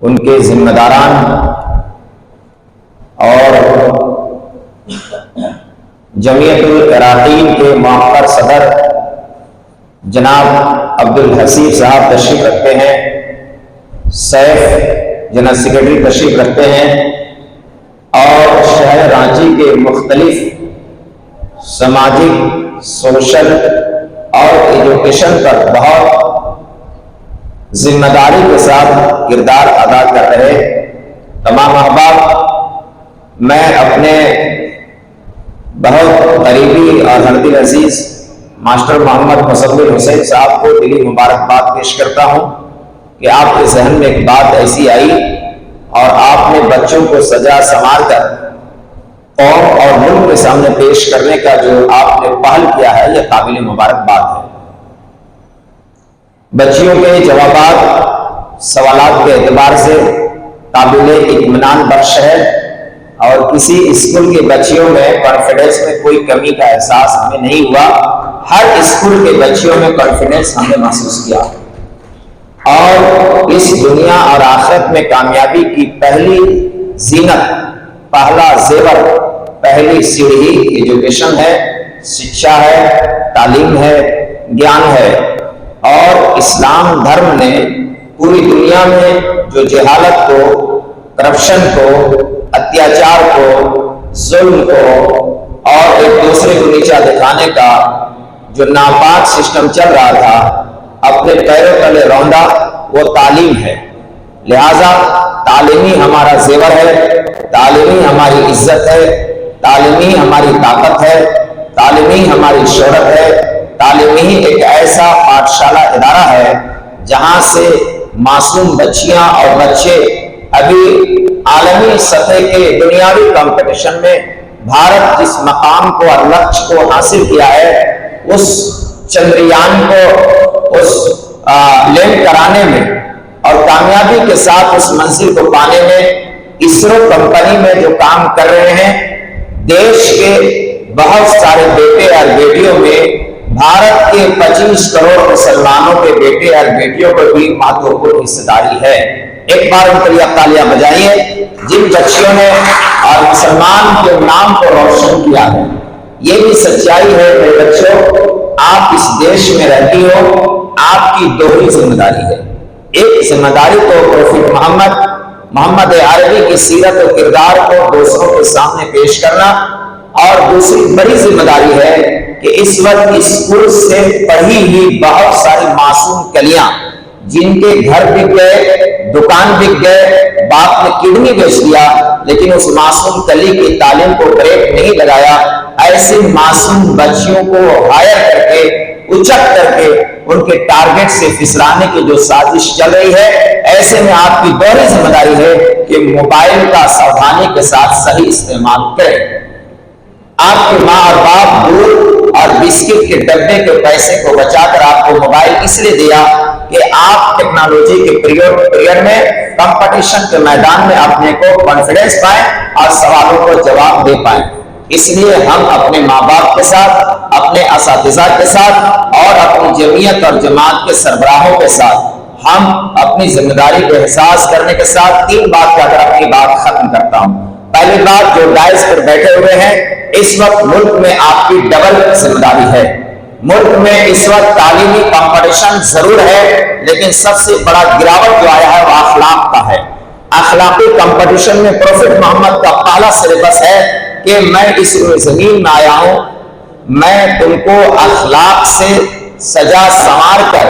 उनके जिम्मेदारान और जमीयतुल करातीन के मौक़र सदर जनाब अब्दुल हसीब साहब तशरीफ रखते हैं, सैफ जनरल सेक्रेटरी तशरीफ रखते हैं और शहर रांची के मुख्तलिफ सामाजिक, सोशल और एजुकेशन पर बहुत जिम्मेदारी के साथ किरदार अदा कर रहे तमाम अहबाब, मैं अपने बहुत करीबी और हरदिल अजीज मास्टर मोहम्मद मुसव्विर हुसैन साहब को दिली मुबारकबाद पेश करता हूं कि आपके जहन में एक बात ऐसी आई और आपने बच्चों को सजा संवार कर कौम और मुल्क के सामने पेश करने का जो आपने पहल किया है, यह काबिल मुबारकबाद है। बच्चियों के जवाबात सवालात के एतबार से काबिल इत्मीनान बख्श है और किसी स्कूल के बच्चियों में कॉन्फिडेंस में कोई कमी का एहसास हमें नहीं हुआ। हर स्कूल के बच्चियों में कॉन्फिडेंस हमने महसूस किया और इस दुनिया और आखिरत में कामयाबी की पहली जीनत, पहला जेवर, पहली सीढ़ी एजुकेशन है, शिक्षा है, तालीम है, ज्ञान है। और इस्लाम धर्म ने पूरी दुनिया में जो जहालत को, करप्शन को, अत्याचार को, जुल्म को और एक दूसरे को नीचा दिखाने का जो नापाक सिस्टम चल रहा था, अपने पैरों तले रौंदा, वो तालीम है। लिहाजा तालीमी हमारा जेवर है, तालीमी हमारी इज्जत है, तालीमी हमारी ताकत है, तालीमी हमारी शोहरत है। तालीमी एक ऐसा पाठशाला इदारा है जहां से मासूम बच्चियां और बच्चे अभी आलमी सतह के दुनियावी कंपटीशन में भारत जिस मकाम को और लक्ष्य को हासिल किया है, उस चंद्रयान को उस लैंड कराने में और कामयाबी के साथ उस मंजिल को पाने में इसरो कंपनी में जो काम कर रहे हैं, देश के बहुत सारे बेटे और बेटियों में भारत के 25 करोड़ मुसलमानों के बेटे और बेटियों को भी महत्वपूर्ण हिस्सेदारी है। एक बार उनके लिए तालियां बजाइए जिन बच्चियों ने और मुसलमान के नाम को रोशन किया है। ये भी सच्चाई है मेरे बच्चों, आप इस देश में रहती हो, आपकी दोहरी जिम्मेदारी है। एक जिम्मेदारी तो प्रोफेट मोहम्मद अरबी की सीरत और किरदार को दूसरों के सामने पेश करना, और दूसरी बड़ी जिम्मेदारी है कि इस वक्त स्कूल से पढ़ी हुई बहुत सारी मासूम कलियां जिनके घर बिक गए, दुकान बिक गए, बाप ने किडनी बेच दिया, लेकिन उस मासूम कली की तालीम को ब्रेक नहीं लगाया। ऐसे मासूम बच्चियों को हायर करके, उचक करके उनके टारगेट से फिसलाने की जो साजिश चल रही है, ऐसे में आपकी दोहरी जिम्मेदारी है कि मोबाइल का सावधानी के साथ सही इस्तेमाल करें। आपके माँ और बाप दूध और बिस्किट के डब्बे के पैसे को बचाकर आपको मोबाइल इसलिए दिया कि आप टेक्नोलॉजी के पीरियड में, कंपटीशन के मैदान में अपने को कॉन्फिडेंस पाएं और सवालों को जवाब दे पाएं। इसलिए हम अपने माँ बाप के साथ, अपने असातिज़ा के साथ और अपनी जमीयत और जमात के सरबराहों के साथ हम अपनी जिम्मेदारी को एहसास करने के साथ 3 बात का अगर अपनी बात खत्म करता हूं। पहली बात, जो डाइस पर बैठे हुए हैं, इस वक्त मुल्क में आपकी डबल जिम्मेदारी है। मुल्क में इस वक्त तालीमी कंपटीशन जरूर है, लेकिन सबसे बड़ा गिरावट जो आया है वो अखलाक का है। अखलाकी कंपटीशन में प्रोफेट मोहम्मद का पहला सिलेबस है कि मैं इस जमीन में आया हूं, मैं तुमको अखलाक से सजा संवार कर,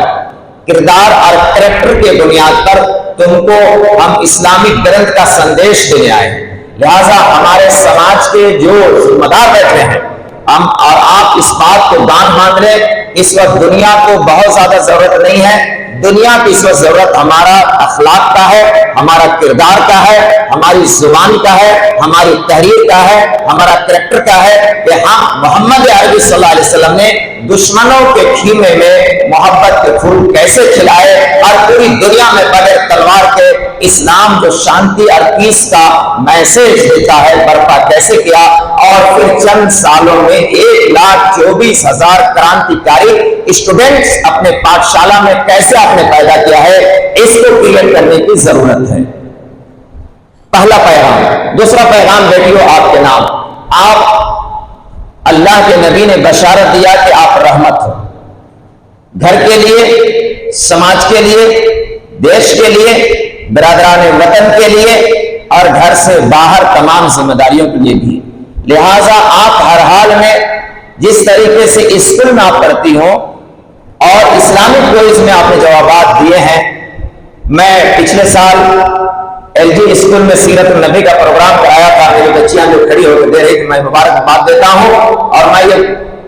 किरदार और कैरेक्टर के बुनियाद पर तुमको हम इस्लामिक ग्रंथ का संदेश देने आए। लिहाजा हमारे समाज के जो जिम्मेदार बैठे हैं, हम और आप इस बात को दान मान लें, इस वक्त दुनिया को बहुत ज्यादा जरूरत नहीं है। दुनिया की इस वक्त जरूरत हमारा अखलाक का है, हमारा किरदार का है, हमारी जुबान का है, हमारी तहरीर का है, हमारा कैरेक्टर का है कि हाँ, मोहम्मद अरबी सल्लल्लाहु अलैहि वसल्लम ने दुश्मनों के खीमे में मोहब्बत के फूल कैसे खिलाए और पूरी दुनिया में बगैर तलवार के इस्लाम जो शांति और पीस का मैसेज देता है, बर्पा कैसे किया। और फिर चंद सालों में 1,24,000 क्रांतिकारी स्टूडेंट्स अपने पाठशाला में कैसे आपने पैदा किया है, इसको क्लियर करने की जरूरत है। पहला पैगाम। दूसरा पैगाम बेटियों आपके नाम, आप अल्लाह के नबी ने बशारत दिया कि आप रहमत हो, घर के लिए, समाज के लिए, देश के लिए, बिरादरान वतन के लिए और घर से बाहर तमाम जिम्मेदारियों के लिए भी। लिहाजा आप हर हाल में जिस तरीके से स्कूल में आप पढ़ती हो और इस्लामिक कॉलेज में आपने जवाबात दिए हैं, मैं पिछले साल एलजी स्कूल में सीरत नबी का प्रोग्राम कराया था। मेरी बच्चियां जो खड़ी होकर दे रही थी, मैं मुबारकबाद देता हूं और मैं ये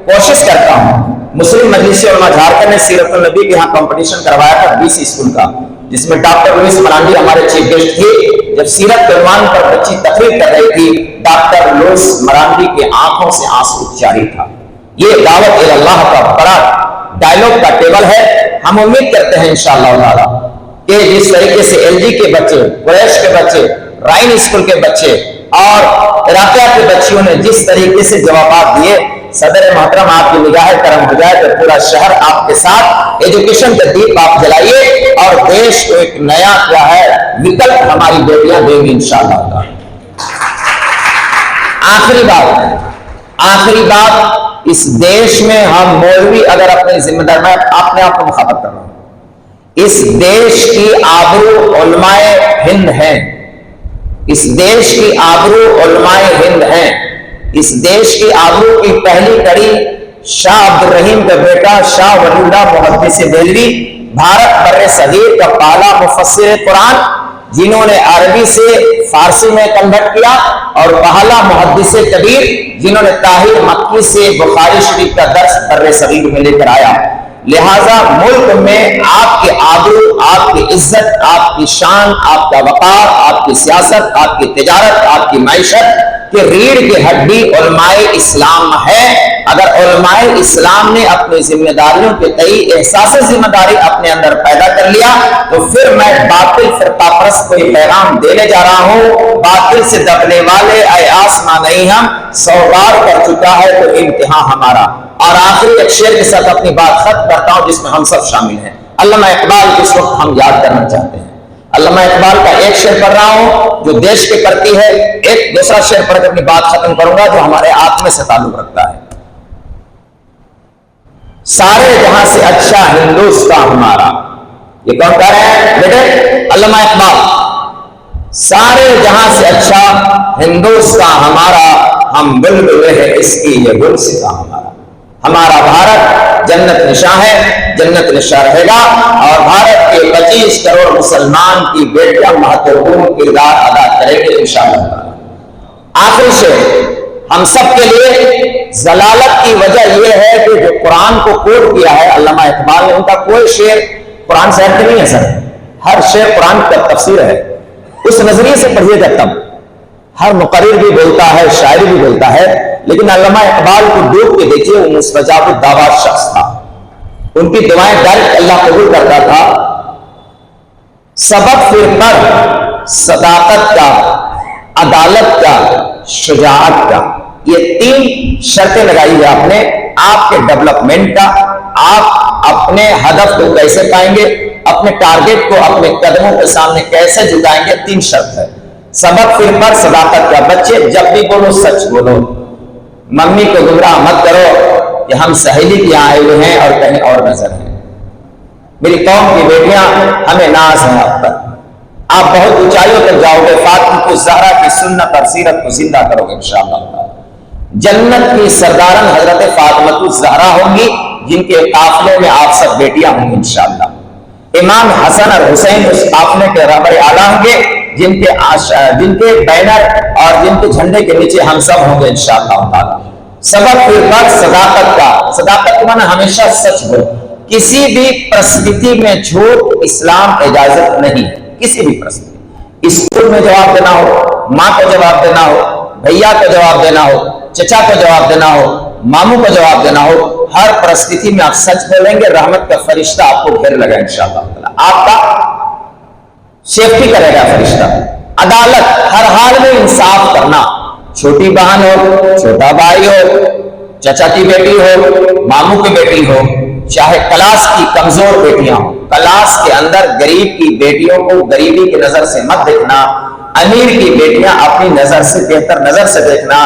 कोशिश करता हूं। मुस्लिम मजलिस उलमा झारखंड ने सीरत नबी के यहाँ कंपटीशन करवाया था 20 स्कूल का, जिसमें डॉक्टर लुइस मरांडी हमारे चीफ गेस्ट थे। जब सीरत के उन्वान पर बच्ची तकरीर कर रही थी, डॉक्टर लुइस मरांडी के आंखों से आंसू जारी था। ये दावत इल अल्लाह का बड़ा डायलॉग का टेबल है। हम उम्मीद करते हैं इंशाअल्लाह ताला कि जिस तरीके से एलजी के बच्चे, कुरैश के बच्चे, राइन स्कूल के बच्चे और इराक़िया के बच्चियों ने जिस तरीके से जवाब दिए, सदर मोहतरम आपकी निगाह करम हो जाए तो पूरा शहर आपके साथ एजुकेशन का दीप आप जलाइए और देश को एक नया क्या है विकल्प हमारी बेटियां देंगी इंशाअल्लाह। आखिरी बात, इस देश में हम मौलवी अगर अपनी जिम्मेदारी, मैं अपने आप को मुखातब कर रहा हूं, इस देश की आबरू उलमाए हिंद है, इस देश की आबरू उलमाए हिंद है। इस देश की आबरू की पहली कड़ी शाह अब्दुल रहीम का बेटा शाह वलीउल्लाह मुहद्दिस देहलवी, भारत बर्रे सगीर का पहला मुफस्सिर कुरान, जिन्होंने अरबी से फारसी में कन्वर्ट किया, और पहला मुहद्दिस कबीर जिन्होंने ताहिर मक्की से बुखारी शरीफ का दर्स बर्रे सगीर में लेकर आया। लिहाजा मुल्क में आपके आबरू, आपकी इज्जत, आपकी शान, आपका वक़ार, आपकी सियासत, आपकी तिजारत, आपकी मैशत कि रीढ़ की हड्डी उलमाए इस्लाम है। अगर उलमाए इस्लाम ने अपनी जिम्मेदारियों के तई एहसास जिम्मेदारी अपने अंदर पैदा कर लिया, तो फिर मैं बातिल फिरकापरस्त को पैगाम देने जा रहा हूं, बातिल से दबने वाले ऐ आसमां नहीं हम 100 बार कर चुका है तो इम्तिहान हमारा। और आखिरी एक शेर के साथ अपनी बात खत्म करता हूं जिसमें हम सब शामिल हैं। अल्लामा इकबाल इस वक्त हम याद करना चाहते हैं। अल्लामा इकबाल का एक शेर पढ़ रहा हूं जो देश के प्रति है, एक दूसरा शेर पढ़कर अपनी बात खत्म करूंगा जो हमारे आत्मा से ताल्लुक रखता है। सारे जहां से अच्छा हिंदुस्तान हमारा, ये कौन कह रहे हैं बेटे? अल्लामा इकबाल। सारे जहां से अच्छा हिंदुस्तान हमारा, हम बुलबुल है इसकी ये गुलसितां हमारा। हमारा भारत जन्नत निशा है, जन्नत निशा रहेगा और भारत के 25 करोड़ मुसलमान की बेटियां महत्वपूर्ण किरदार अदा करेंगे इंशाअल्लाह। आखिर से हम सब के लिए जलालत की वजह यह है कि जो कुरान को कोट किया है अल्लामा इकबाल ने, उनका कोई शेर कुरान से हट नहीं है सर, हर शेर कुरान का तफसीर है। उस नजरिए से पढ़िएगा तब। हर मुकर्रिर भी बोलता है, शायरी भी बोलता है, लेकिन अल्लामा इकबाल को डूब के देखिए, वो मुस्तजाब दावा शख्स था। उनकी दुआएं डायरेक्ट अल्लाह कबूल करता था। सबक फिर पर सदाकत का, अदालत का, शुजाअत का, ये 3 शर्तें लगाई है आपने आपके डेवलपमेंट का। आप अपने हदफ को कैसे पाएंगे, अपने टारगेट को अपने कदमों के सामने कैसे झुकाएंगे, 3 शर्त है। सबक फिर पर सदाकत का। बच्चे जब भी बोलो सच बोलो, मम्मी को गुमराह मत करो कि हम सहेली के यहाँ आए हुए हैं और कहीं और नजर है। मेरी कौम की बेटियां, हमें नाज है आप पर, आप बहुत ऊंचाइयों तक जाओगे। फातिमा ज़हरा की सुन्नत और सीरत को जिंदा करोगे इंशाअल्लाह। जन्नत की सरदारन हजरत फातिमा ज़हरा होंगी, जिनके काफले में आप सब बेटियां होंगी इंशाअल्लाह। इमाम हसन और हुसैन उस काफले के रहबर आला होंगे, जिनके बैनर और जिनके झंडे के नीचे हम सब होंगे इंशाअल्लाह ताला। सबक फिर पर सदाकत का। सदाकत माना हमेशा सच बोलो, किसी भी परिस्थिति में झूठ इस्लाम इजाजत नहीं है। किसी भी परिस्थिति, स्कूल में जवाब देना हो, माँ को जवाब देना हो, भैया को जवाब देना हो, चचा को जवाब देना हो, मामू को जवाब देना हो, हर परिस्थिति में आप सच बोलेंगे, रहमत का फरिश्ता आपको घेर लगा इंशाअल्लाह ताला, आपका सेफ्टी करेगा फरिश्ता। अदालत, हर हाल में इंसाफ करना, छोटी बहन हो, छोटा भाई हो, चचा की बेटी हो, मामू की बेटी हो, चाहे क्लास की कमजोर बेटियां हो, क्लास के अंदर गरीब की बेटियों को गरीबी की नजर से मत देखना। अमीर की बेटियां अपनी नजर से, बेहतर नजर से देखना,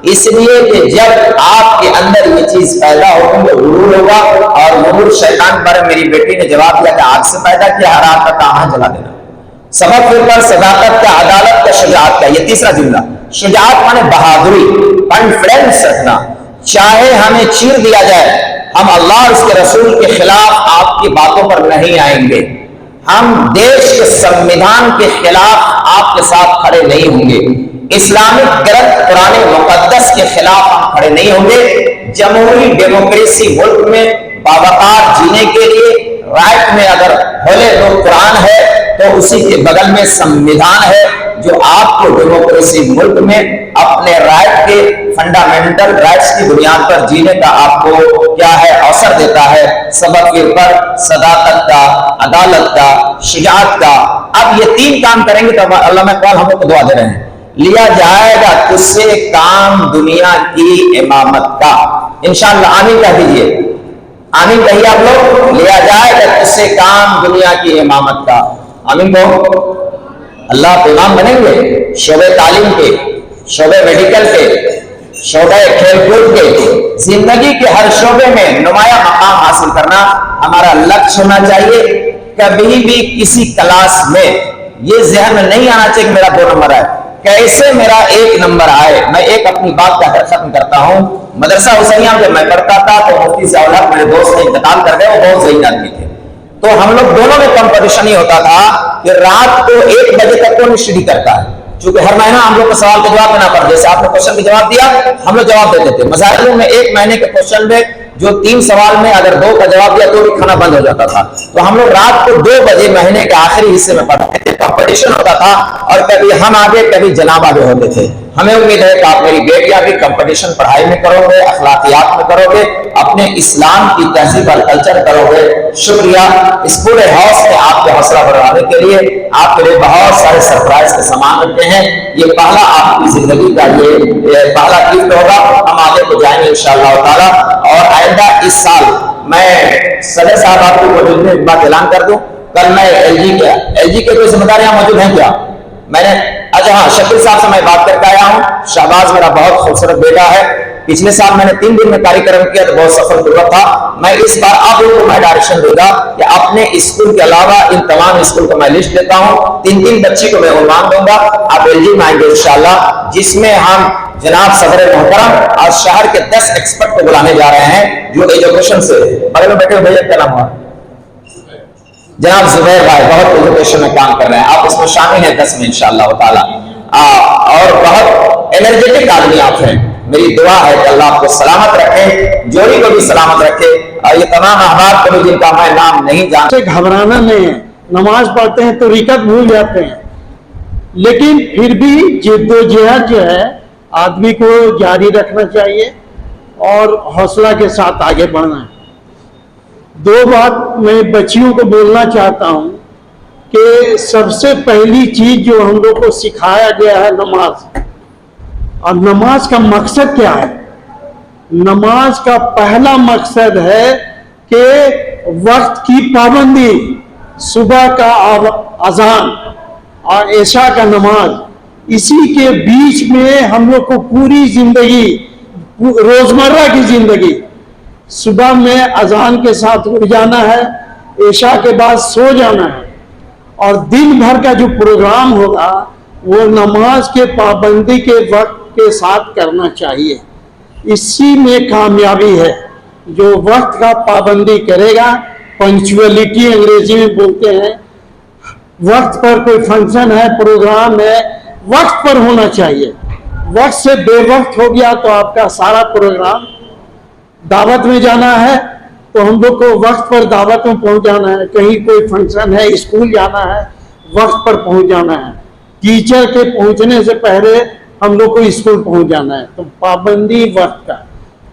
इसलिए कि जब आपके अंदर ये चीज पैदा होगी तो गुरूर होगा, और गुरूर शैतान पर। मेरी बेटी ने जवाब दिया कि आग से पैदा किया, हर आग का काम है जला देना। सबक फिर पर सदाकत का, अदालत का, शुजाअत का। ये तीसरा जुमला, शुजाअत माने बहादुरी, कॉन्फिडेंस रखना। चाहे हमें चीर दिया जाए, हम अल्लाह और उसके रसूल के खिलाफ आपकी बातों पर नहीं आएंगे। हम देश के संविधान के खिलाफ आपके साथ खड़े नहीं होंगे। इस्लामिक ग्रंथ कुरान मुकद्दस के खिलाफ हम खड़े नहीं होंगे। जमहूरी डेमोक्रेसी मुल्क में बावकार जीने के लिए राइट में अगर होले तो कुरान है, तो उसी के बगल में संविधान है, जो आपको डेमोक्रेसी मुल्क में अपने राइट के, फंडामेंटल राइट्स की बुनियाद पर जीने का आपको क्या है, अवसर देता है। सबक के ऊपर सदाकत का, अदालत का, शुजाअत का। अब ये तीन काम करेंगे तो अल्लाह में कौन हम लोग को दुआ दे रहे हैं, लिया जाएगा तुझसे काम दुनिया की इमामत का। इंशाअल्लाह आमीन कह दीजिए, आमीन कहिए आप लोग। लिया जाएगा तुझसे काम दुनिया की इमामत का। आमीन को अल्लाह पे इमाम बनेंगे, शोबे तालीम के, शोबे मेडिकल के, शोबे खेलकूद के, जिंदगी के हर शोबे में नुमाया मकाम हासिल करना हमारा लक्ष्य होना चाहिए। कभी भी किसी क्लास में ये जहन में नहीं आना चाहिए कि मेरा 2 नंबर आए, कैसे मेरा 1 नंबर आए। मैं एक अपनी बात कहकर खत्म करता हूँ। मदरसा हुसैनिया में मैं पढ़ता था तो मुफ्ती ज़ियाउल हक मेरे दोस्त ने इंतकाल कर गए, वो बहुत सही आदमी थे। तो हम लोग दोनों में कंपटीशन ही होता था कि रात को 1 बजे तक कौन स्टडी करता है, क्योंकि हर महीना हम लोग को सवाल का जवाब देना पड़ता है। जैसे आपने क्वेश्चन का जवाब दिया, हम लोग जवाब देते थे। मसाइलों में 1 महीने के क्वेश्चन में जो 3 सवाल में अगर 2 का जवाब दिया तो भी खाना बंद हो जाता था। तो हम लोग रात को 2 बजे महीने के आखिरी हिस्से में पढ़ते थे, कंपटीशन होता था, और कभी हम आगे कभी जनाब आगे होते थे। हमें उम्मीद है कि आप मेरी बेटियां भी कंपटीशन पढ़ाई में करोगे, अखलाकियात में करोगे, अपने इस्लाम की तहजीब और कल्चर करोगे। शुक्रिया। इस पूरे हाउस में आपके हौसला बढ़ाने के लिए आपके लिए बहुत सारे सरप्राइज के सामान रखते हैं। ये पहला आपकी जिंदगी का ये पहला गिफ्ट होगा। हम आगे को जाएंगे इंशाअल्लाह ताला। और आइंदा इस साल मैं सदर साहब आपको मौजूद में एक बात ऐलान कर दूं, कल मैं एलजी के कोई जिम्मेदार यहाँ मौजूद हैं क्या? मैंने अच्छा हाँ, शकील साहब से मैं बात करके आया हूँ। शाहबाज मेरा बहुत खूबसूरत बेटा है। पिछले साल मैंने 3 दिन में कार्यक्रम किया तो बहुत सफलपूर्वक था। मैं इस बार आप लोगों को मैं डायरेक्शन दूंगा कि अपने स्कूल के अलावा इन तमाम स्कूल को मैं लिस्ट देता हूँ। 3 बच्चे को मैं उन्वान दूंगा, आप एलजी में आएंगे इंशाल्लाह, जिसमें हम जनाब सदर मोहतरम और शहर के 10 एक्सपर्ट को बुलाने जा रहे हैं जो एजुकेशन से बगल में बैठे भैया क्या नाम हुआ, जनाब जुबैर भाई, बहुत एजुकेशन में काम कर रहे हैं। आप इसमें शामिल हैं 10 में इंशाअल्लाह ताला। और बहुत एनर्जेटिक आदमी आप हैं। मेरी दुआ है कि अल्लाह आपको सलामत रखे, जोड़ी को भी सलामत रखे, और ये तमाम अहबाब को भी जिनका मैं नाम नहीं जानता। घबराना नहीं है, नमाज पढ़ते हैं तो रिकत भूल जाते हैं, लेकिन फिर भी जिद्दोजहद जो है आदमी को जारी रखना चाहिए और हौसला के साथ आगे बढ़ना है। 2 बात मैं बच्चियों को बोलना चाहता हूं कि सबसे पहली चीज जो हम लोग को सिखाया गया है नमाज, और नमाज का मकसद क्या है? नमाज का पहला मकसद है कि वक्त की पाबंदी, सुबह का अजान और ऐशा का नमाज, इसी के बीच में हम लोग को पूरी जिंदगी, रोजमर्रा की जिंदगी, सुबह में अजान के साथ उठ जाना है, ऐशा के बाद सो जाना है, और दिन भर का जो प्रोग्राम होगा वो नमाज के पाबंदी के वक्त के साथ करना चाहिए। इसी में कामयाबी है। जो वक्त का पाबंदी करेगा, पंक्चुअलिटी अंग्रेजी में बोलते हैं, वक्त पर कोई फंक्शन है, प्रोग्राम है, वक्त पर होना चाहिए। वक्त से बेवक्त हो गया तो आपका सारा प्रोग्राम, दावत में जाना है तो हम लोग को वक्त पर दावत में पहुंच जाना है, कहीं कोई फंक्शन है, स्कूल जाना है, वक्त पर पहुंच जाना है, टीचर के पहुंचने से पहले हम लोग को स्कूल पहुंच जाना है, तो पाबंदी वक्त का।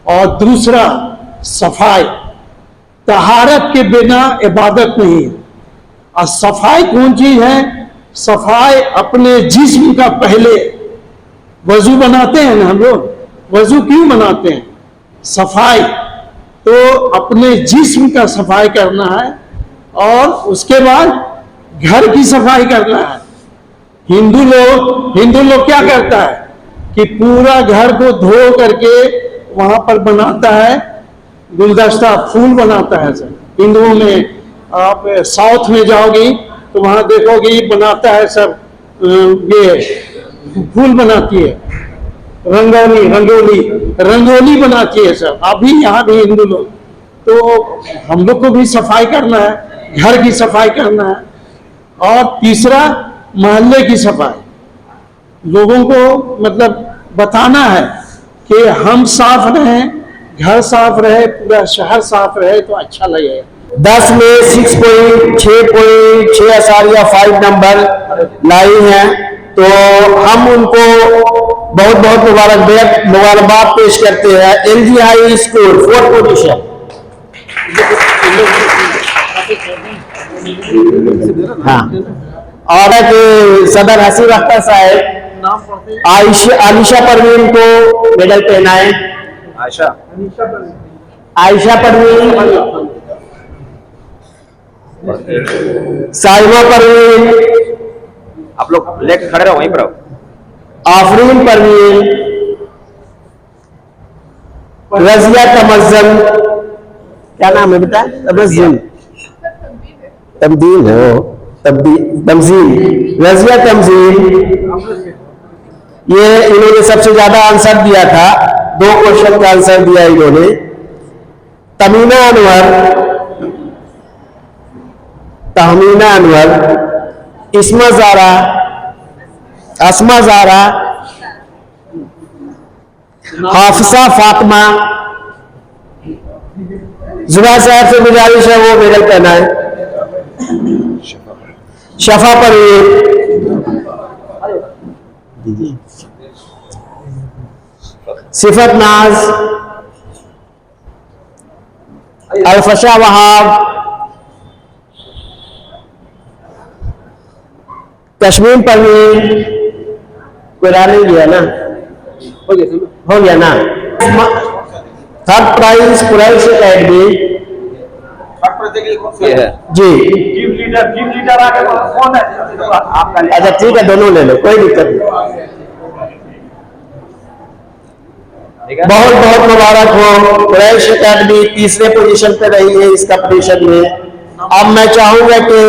और दूसरा सफाई, तहारत के बिना इबादत नहीं है। और सफाई कौन चीज है? सफाई अपने जिस्म का, पहले वजू बनाते हैं ना हम लोग, वजू क्यों बनाते हैं? सफाई, तो अपने जिस्म का सफाई करना है, और उसके बाद घर की सफाई करना है। हिंदू लोग क्या करता है कि पूरा घर को धो करके वहां पर बनाता है गुलदस्ता, फूल बनाता है सर। हिंदुओं में आप साउथ में जाओगी तो वहां देखोगे बनाता है सब, ये फूल बनाती है, रंगोली बनाती है सब। अभी यहाँ भी हिंदू लोग, तो हम लोग को भी सफाई करना है, घर की सफाई करना है। और तीसरा, मोहल्ले की सफाई, लोगों को मतलब बताना है कि हम साफ रहें, घर साफ रहे, पूरा शहर साफ रहे तो अच्छा लगेगा। 10 में 6.5 नंबर लाई हैं, तो हम उनको बहुत बहुत मुबारकबाद पेश करते हैं। LG high school 4th position. हाँ, और सदर हसीब अख्तर साहब आयशा परवीन को मेडल पहनाए। आयशा परवीन, साइमा परवीन, आप लोग लेकर खड़े रहो वहीं पर। आफरीन परवीन, रजिया तमज़्ज़म, क्या नाम है बेटा? तमज़्ज़म, तमदीन है वो, तमज़ीन, रजिया तमज़ीन। ये इन्होंने सबसे ज्यादा आंसर दिया था, 2 क्वेश्चन का आंसर दिया इन्होंने। तमीना अनवर, अस्मा ज़ारा, हाफिजा फातिमा। जुबा साहब से गुजारिश है वो मेडल पहनाए। शफा परवीन, सिफत नाज, अल्फशा वहाब, कश्मीर परवीन, कोई नहीं गया ना, हो गया ना। 3rd प्राइज कुरैश एकेडमी जी। टीम लीडर आगे कौन है? अच्छा ठीक है, दोनों ले लो, कोई दिक्कत नहीं। बहुत बहुत मुबारक हो। कुरैश एकेडमी 3रे पोजीशन पे रही है इस कंपटीशन में। अब मैं चाहूंगा कि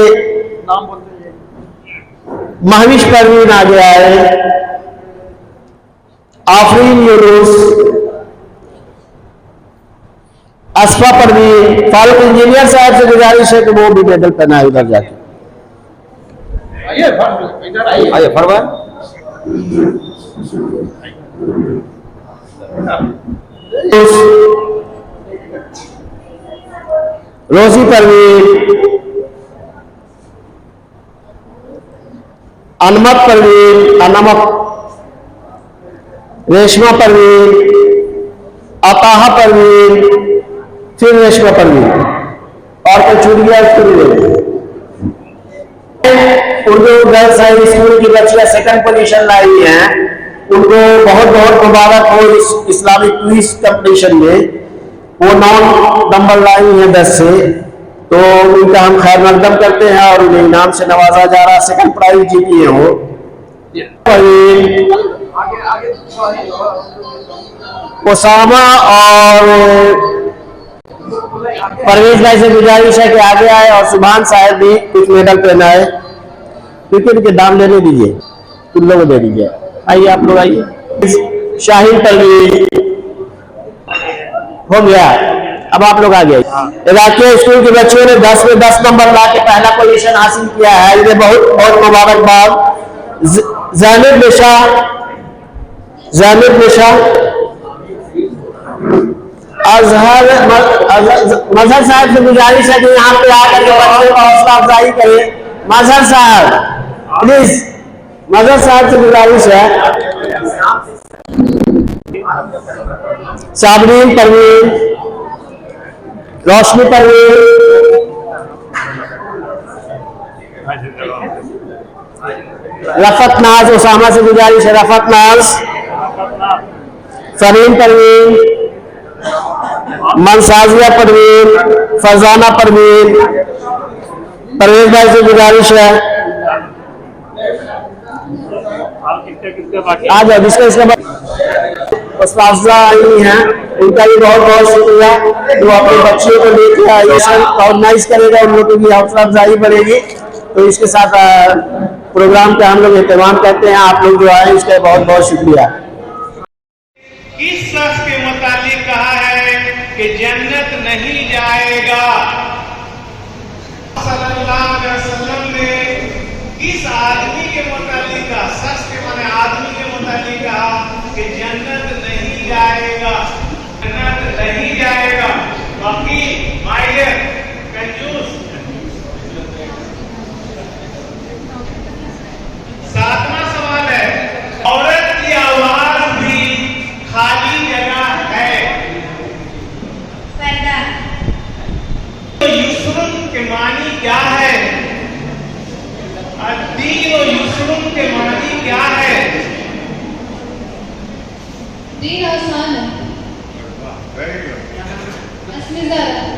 महविश परवीन आ गया है, आफरीन यूनुस, असफा परवीन। फारूक इंजीनियर साहब से गुजारिश है कि वो भी मेडल पहनाए उधर जाके। आइए फरमान। रोजी परवीन, अनमत परवीन, रेशमा परवीन, अताहा परवीन, फिर रेशमा परवीन, और कोई छूट गया उसको भी ले। उर्दू गर्ल्स हाई स्कूल की बच्चियां 2nd पोजीशन लाई हैं, उनको बहुत बहुत मुबारक हो इस इस्लामिक क्विज कंपटीशन में। वो 9 नंबर लाई हैं 10 से, तो उनका हम खैर मकदम करते हैं और उन्हें इनाम से नवाजा जा रहा। 2nd प्राइज जीती है वो। ओसामा और परवेज भाई से गुजारिश है कि आगे आए और सुभान साहब भी कुछ मेडल पहनाए। क्रिकेट के दाम लेने दीजिए, तुम लोगों दे दीजिए। आइए आप लोग आइए। शाहीन परवीन हो गया, अब आप लोग आ गए। इलाके स्कूल के बच्चों ने 10 में 10 नंबर ला के पहला पोजीशन हासिल किया है, इन्हें बहुत बहुत मुबारकबाद। ज़ैनब निशा, मजहर साहब से गुजारिश है कि यहाँ पे आकर के बच्चों का हौसला अफजाई करें। मजहर साहब प्लीज, मजहर साहब से गुजारिश है। साबरीन परवीन, रोशनी परवीन, रफत नाज, उसामा से गुजारिश है। रफत नाज, फरीन परवीन, मनसाजिया परवीन, फरजाना परवीन। परवेज भाई से गुजारिश है। आ जाओ जिसका इसका उस्ताज़ा आई हैं, उनका भी बहुत बहुत शुक्रिया। जो अपने बच्चियों को लेके आई सब ऑर्गेनाइज करेगा, उन लोगों की भी हौसला अफजाई बढ़ेगी। तो इसके साथ प्रोग्राम का हम लोग एहतमाम करते हैं। आप लोग जो आए इसका बहुत बहुत शुक्रिया। किस शख्स के मुतालिक कहा है कि जन्नत नहीं जाएगा? सल्लल्लाहु अलैहि वसल्लम ने किस आदमी के मुतालिक कहा, शख्स के माने आदमी के मुतालिक कहा कि जन्नत नहीं जाएगा, जन्नत नहीं जाएगा? बाकी माहिर कंजूस। सातवां सवाल है, औरत की आवाज भी खाली जगह है। तो युस्रुन के मानी क्या है? दीन और युस्रुन के मानी क्या है? दीन आसान है, वेरी गुड। असली ज़रा